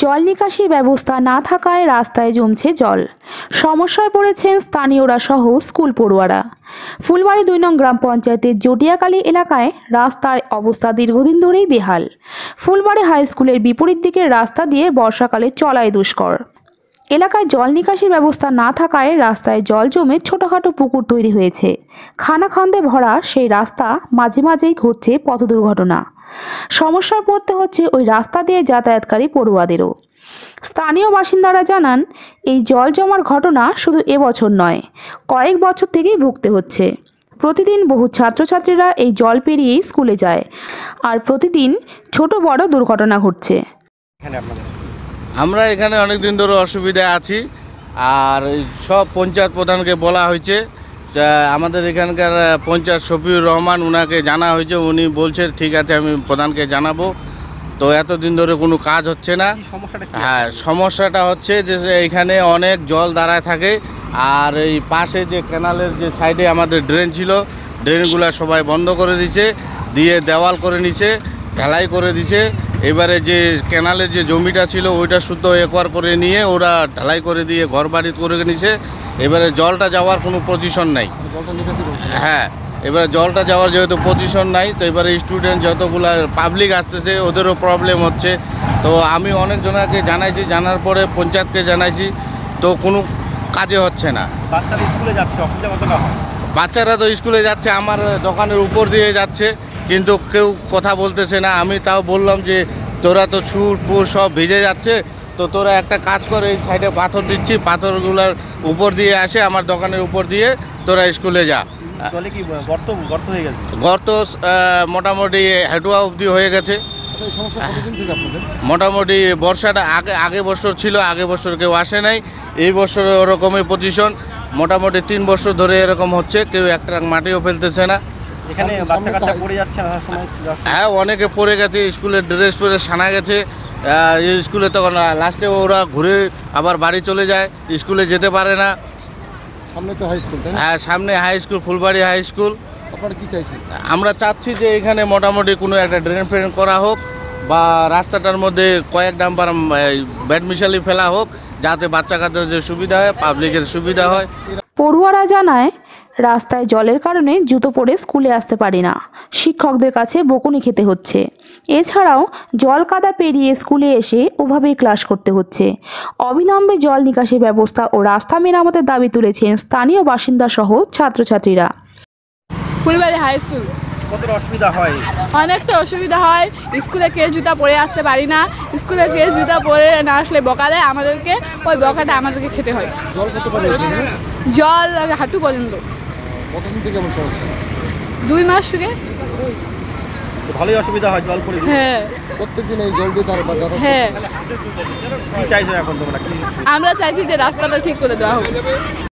জল নিকাশি ব্যবস্থা না থাকায় রাস্তায় জমছে জল। সমস্যায় পড়েছেন স্থানীয়রা সহ স্কুল পড়ুয়ারা। ফুলবাড়ী ২ নং গ্রাম পঞ্চায়েতের জটিয়াকালী এলাকায় রাস্তার অবস্থা দীর্ঘদিন ধরেই বেহাল। ফুলবাড়ী হাই স্কুলের বিপরীত দিকের রাস্তা দিয়ে বর্ষাকালে চলাই দুষ্কর। এলাকায় জল নিকাশির ব্যবস্থা না থাকায় রাস্তায় জল জমে ছোটখাটো পুকুর তৈরি হয়েছে। খানাখন্দে ভরা সেই রাস্তা মাঝে মাঝেই ঘটছে পথ দুর্ঘটনা। সমস্যায় পড়তে হচ্ছে ওই রাস্তা দিয়ে যাতায়াতকারী পড়ুয়াদেরও। স্থানীয় বাসিন্দারা জানান, এই জল জমার ঘটনা শুধু এবছর নয়, কয়েক বছর থেকেই ভুগতে হচ্ছে। প্রতিদিন বহু ছাত্রছাত্রীরা এই জল পেরিয়েই স্কুলে যায়, আর প্রতিদিন ছোট বড় দুর্ঘটনা ঘটছে। আমরা এখানে অনেক দিন ধরে অসুবিধায় আছি, আর সব পঞ্চায়েত প্রধানকে বলা হয়েছে। আমাদের এখানকার পঞ্চায়েত শফিউর রহমান, উনাকে জানা হয়েছে, উনি বলছে ঠিক আছে আমি প্রধানকে জানাবো। তো এতদিন ধরে কোনো কাজ হচ্ছে না। হ্যাঁ, সমস্যাটা হচ্ছে যে এখানে অনেক জল দাঁড়ায় থাকে, আর এই পাশে যে ক্যানালের যে সাইডে আমাদের ড্রেন ছিল, ড্রেনগুলো সবাই বন্ধ করে দিছে, দিয়ে দেওয়াল করে নিছে, ঢালাই করে দিছে। এবারে যে ক্যানালের যে জমিটা ছিল ওইটা শুদ্ধ একোয়ার করে নিয়ে ওরা ঢালাই করে দিয়ে ঘর বাড়ি করে নিছে। এবারে জলটা যাওয়ার কোনো পজিশন নাই। হ্যাঁ, এবারে জলটা যাওয়ার যেহেতু পজিশন নাই, তো এবারে স্টুডেন্ট যতগুলা পাবলিক আসতেছে ওদেরও প্রবলেম হচ্ছে। তো আমি অনেকজনকে জানাইছি, জানার পরে পঞ্চায়েতকে জানাইছি, তো কোনো কাজে হচ্ছে না। বাচ্চারা তো স্কুলে যাচ্ছে, আমার দোকানের উপর দিয়ে যাচ্ছে, কিন্তু কেউ কথা বলতেছে না। আমি তাও বললাম যে তোরা তো ছুর পুর সব ভিজে যাচ্ছে, তো তোরা একটা কাজ করে এই সাইডে পাথর দিচ্ছি, পাথরগুলোর উপর দিয়ে আসে আমার দোকানের উপর দিয়ে তোরা স্কুলে যা। গর্ত মোটামুটি হেঁটুয়া অবধি হয়ে গেছে। মোটামুটি বর্ষাটা আগে বছর ছিল, আগে বছর কেউ আসে নাই। এই বছর ওরকমই পজিশন, মোটামুটি 3 বছর ধরে এরকম হচ্ছে, কেউ একটা মাটিও ফেলতেছে না। হ্যাঁ, অনেকে পড়ে গেছে, স্কুলের ড্রেস পরে সানা গেছে। স্কুলে তখন লাস্টে ওরা ঘুরে আবার বাড়ি চলে যায়, স্কুলে যেতে পারে না। সামনে তো হাই স্কুল। হ্যাঁ, সামনে high school, Phulbari high school. আপনারা কি চাইছেন? আমরা চাচ্ছি যে এখানে মোটামুটি কোনো একটা ড্রেন ফ্রেন করা হোক, বা রাস্তাটার মধ্যে কয়েক ডাম্পার ব্যাট মিশালি ফেলা হোক, যাতে বাচ্চা কাচ্চাদের সুবিধা হয়, পাবলিকের সুবিধা হয়। পড়ুয়ারা জানায়, রাস্তায় জলের কারণে জুতো পরে স্কুলে আসতে পারি না, শিক্ষকদের কাছে বকুনি খেতে হচ্ছে। এছাড়াও জল কাদা পেরিয়ে স্কুলে এসে ওভাবেই ক্লাস করতে হচ্ছে। অবিলম্বে জল নিকাশি ব্যবস্থা ও রাস্তা মেরামতের দাবি তুলেছেন স্থানীয় বাসিন্দা সহ ছাত্রছাত্রীরা। ফুলবাড়ী হাই স্কুল অনেকটা অসুবিধা হয়। স্কুলে কে জুতা পরে আসতে পারি না, স্কুলে কে জুতা পরে না আসলে বকা দেয় আমাদেরকে, ওই বকাটা আমাদেরকে খেতে হয়। জল হাঁটু পর্যন্ত। 2 মাস থেকে ভালোই অসুবিধা হয় জল পড়ে। হ্যাঁ, প্রত্যেকদিন এই জল দিয়ে যাতায়াত। হ্যাঁ, কি চাইছো এখন তোমরা? আমরা চাইছি যে রাস্তাটা ঠিক করে দেওয়া হোক।